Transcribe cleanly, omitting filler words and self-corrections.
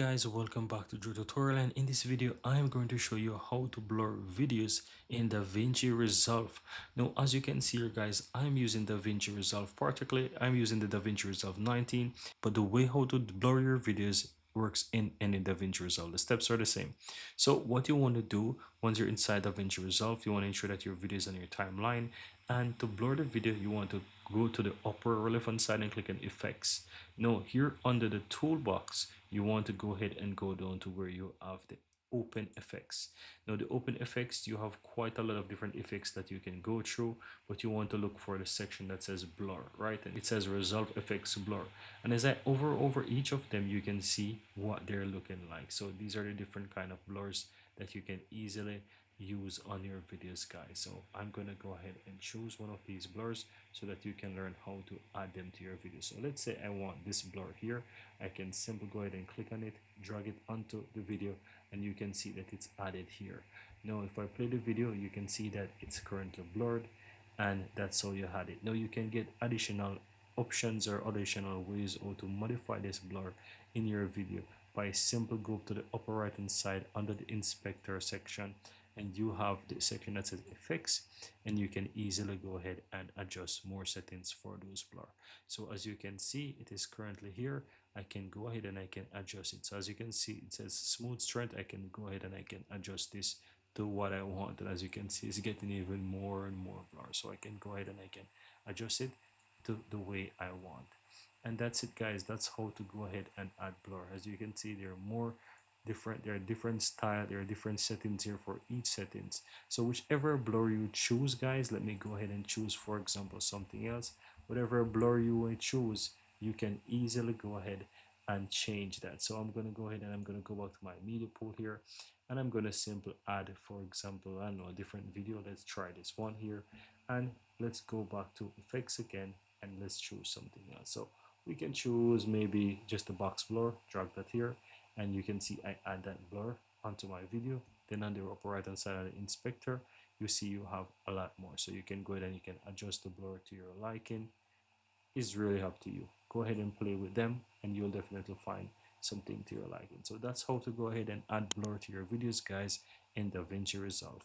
Guys, welcome back to Drew tutorial, and in this video I am going to show you how to blur videos in Davinci Resolve. Now as you can see here guys, I'm using Davinci Resolve. Particularly I'm using the Davinci Resolve 19, but the way how to blur your videos works in any Davinci Resolve. The steps are the same. So what you want to do once you're inside Davinci Resolve, you want to ensure that your video is on your timeline, and to blur the video you want to go to the upper relevant side and click on effects. Now here under the toolbox you want to go ahead and go down to where you have the open effects. Now the open effects, you have quite a lot of different effects that you can go through, but you want to look for the section that says blur, right? And it says resolve effects blur, and as I hover over each of them you can see what they're looking like. So these are the different kind of blurs that you can easily use on your videos guys. So I'm gonna go ahead and choose one of these blurs so that you can learn how to add them to your video. So let's say I want this blur here. I can simply go ahead and click on it, drag it onto the video, and you can see that it's added here. Now if I play the video you can see that it's currently blurred, and that's how you had it. Now you can get additional options or additional ways how to modify this blur in your video by simply go to the upper right hand side under the inspector section, and you have the section that says effects, and you can easily go ahead and adjust more settings for those blur. So as you can see, it is currently here. I can go ahead and I can adjust it. So as you can see, it says smooth strength. I can go ahead and I can adjust this to what I want, and as you can see, it's getting even more and more blur. So I can go ahead and I can adjust it to the way I want. And that's it guys, that's how to go ahead and add blur. As you can see, there are more different, there are different style, there are different settings here for each settings. So whichever blur you choose guys, let me go ahead and choose for example something else. Whatever blur you will choose, you can easily go ahead and change that. So I'm going to go ahead and I'm going to go back to my media pool here, and I'm going to simply add for example, I don't know, a different video. Let's try this one here, and let's go back to effects again, and let's choose something else. So we can choose maybe just a box blur, drag that here, and you can see I add that blur onto my video. Then on the upper right hand side of the inspector, you see you have a lot more. So you can go ahead and you can adjust the blur to your liking. It's really up to you. Go ahead and play with them and you'll definitely find something to your liking. So that's how to go ahead and add blur to your videos guys in DaVinci Resolve.